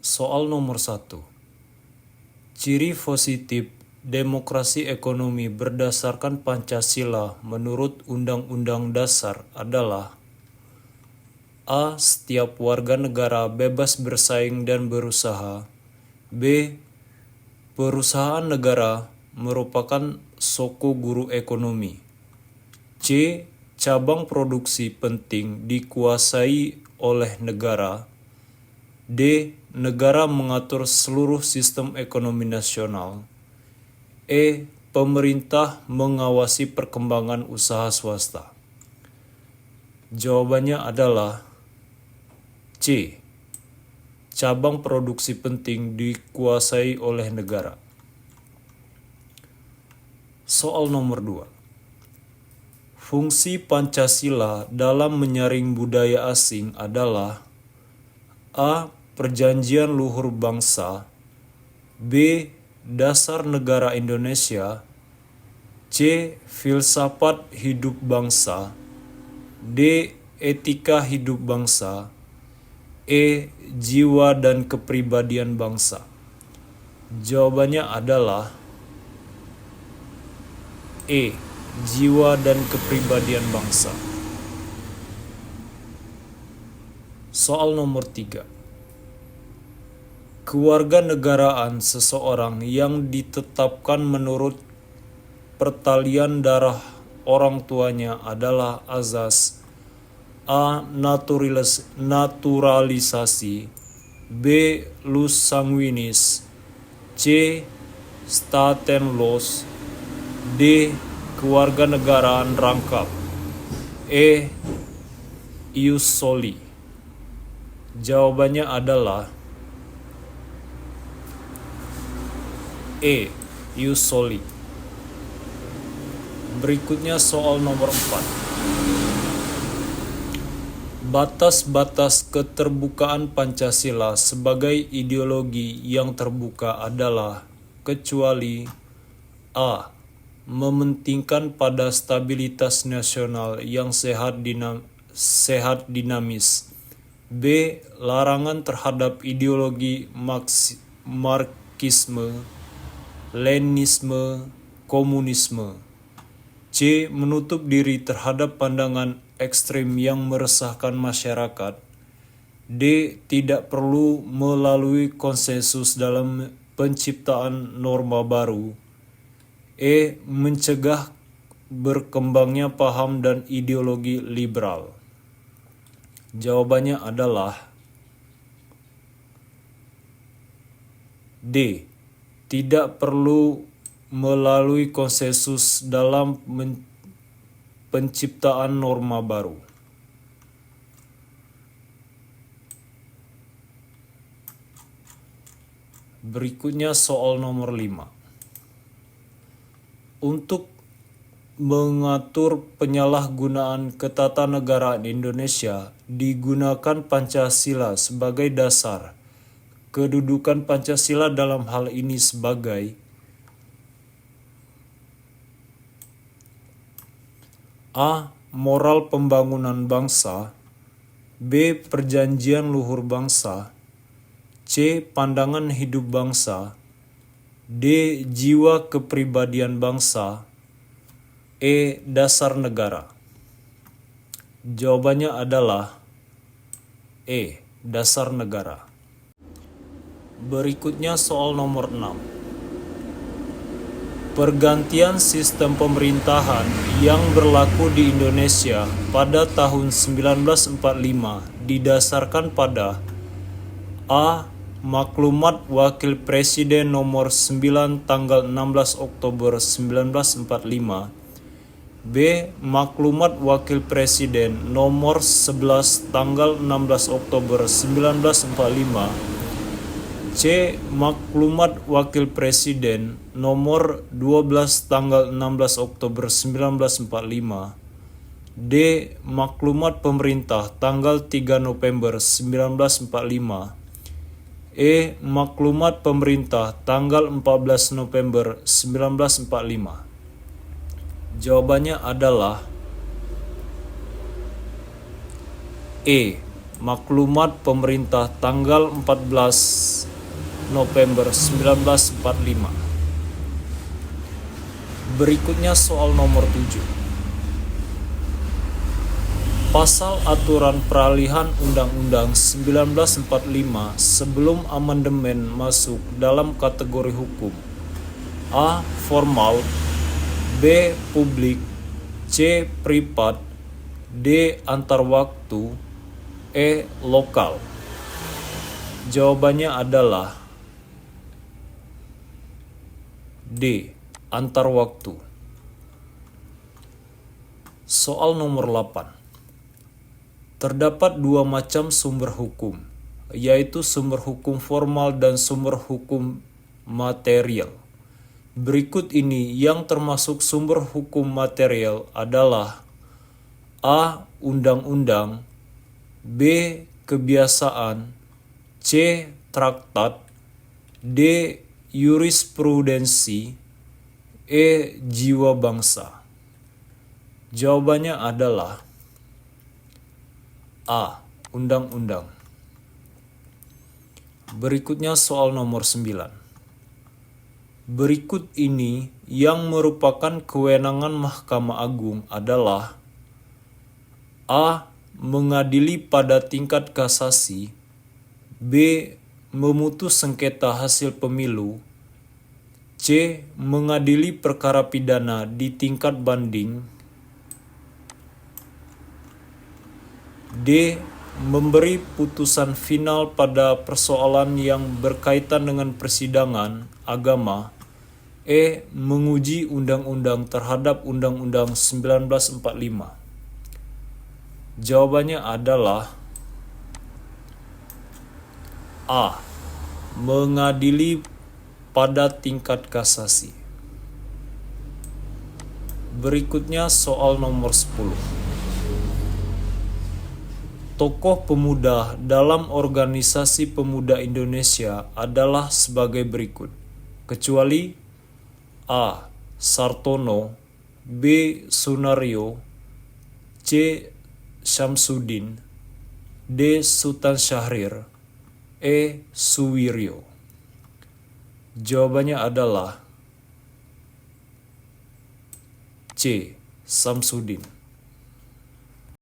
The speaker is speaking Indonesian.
Soal nomor 1. Ciri positif demokrasi ekonomi berdasarkan Pancasila menurut Undang-Undang Dasar adalah: A. Setiap warga negara bebas bersaing dan berusaha. B. Perusahaan negara merupakan soko guru ekonomi. C. Cabang produksi penting dikuasai oleh negara. D. Negara mengatur seluruh sistem ekonomi nasional. E. Pemerintah mengawasi perkembangan usaha swasta. Jawabannya adalah C. Cabang produksi penting dikuasai oleh negara. Soal nomor 2. Fungsi Pancasila dalam menyaring budaya asing adalah: A. Perjanjian Luhur Bangsa. B. Dasar Negara Indonesia. C. Filsafat Hidup Bangsa. D. Etika Hidup Bangsa. E. Jiwa dan Kepribadian Bangsa. Jawabannya adalah E. Jiwa dan Kepribadian Bangsa. Soal nomor 3. Kewarganegaraan seseorang yang ditetapkan menurut pertalian darah orang tuanya adalah azas: A. Naturalisasi. B. Lus sanguinis. C. Staatenlos. D. Kewarganegaraan rangkap. E. Ius soli. Jawabannya adalah E. Ius soli. Berikutnya soal nomor 4. Batas-batas keterbukaan Pancasila sebagai ideologi yang terbuka adalah: kecuali A. Mementingkan pada stabilitas nasional yang sehat dinamis. B. Larangan terhadap ideologi Marxisme, Leninisme, komunisme. C. Menutup diri terhadap pandangan ekstrem yang meresahkan masyarakat. D. Tidak perlu melalui konsensus dalam penciptaan norma baru. E. Mencegah berkembangnya paham dan ideologi liberal. Jawabannya adalah D. Tidak perlu melalui konsensus dalam penciptaan norma baru. Berikutnya soal nomor 5. Untuk mengatur penyalahgunaan ketatanegaraan Indonesia digunakan Pancasila sebagai dasar. Kedudukan Pancasila dalam hal ini sebagai: A. Moral pembangunan bangsa. B. Perjanjian Luhur Bangsa. C. Pandangan hidup bangsa. D. Jiwa kepribadian bangsa. E. Dasar negara. Jawabannya adalah E. Dasar negara. Berikutnya soal nomor 6. Pergantian sistem pemerintahan yang berlaku di Indonesia pada tahun 1945 didasarkan pada: A. Maklumat Wakil Presiden nomor 9 tanggal 16 Oktober 1945. B. Maklumat Wakil Presiden nomor 11 tanggal 16 Oktober 1945. C. Maklumat Wakil Presiden nomor 12 tanggal 16 Oktober 1945. D. Maklumat Pemerintah tanggal 3 November 1945. E. Maklumat Pemerintah tanggal 14 November 1945. Jawabannya adalah E. Maklumat Pemerintah tanggal 14 November 1945. Berikutnya soal nomor 7. Pasal aturan peralihan Undang-Undang 1945 sebelum amandemen masuk dalam kategori hukum: A. Formal, B. Publik, C. Privat, D. Antar waktu, E. Lokal. Jawabannya adalah D. Antar waktu. Soal nomor 8. Terdapat dua macam sumber hukum, yaitu sumber hukum formal dan sumber hukum material. Berikut ini yang termasuk sumber hukum material adalah A. Undang-undang, B. Kebiasaan, C. Traktat, D. Jurisprudensi, E. Jiwa bangsa. Jawabannya adalah A. Undang-undang. Berikutnya soal nomor 9. Berikut ini yang merupakan kewenangan Mahkamah Agung adalah A. Mengadili pada tingkat kasasi, B. Memutus sengketa hasil pemilu, C. Mengadili perkara pidana di tingkat banding, D. Memberi putusan final pada persoalan yang berkaitan dengan persidangan agama, E. Menguji undang-undang terhadap Undang-Undang 1945. Jawabannya adalah A. Mengadili pada tingkat kasasi. Berikutnya soal nomor 10. Tokoh pemuda dalam organisasi pemuda Indonesia adalah sebagai berikut, kecuali A. Sartono, B. Sunario, C. Syamsuddin, D. Sultan Syahrir, E. Suwiryo. Jawabannya adalah C. Syamsuddin.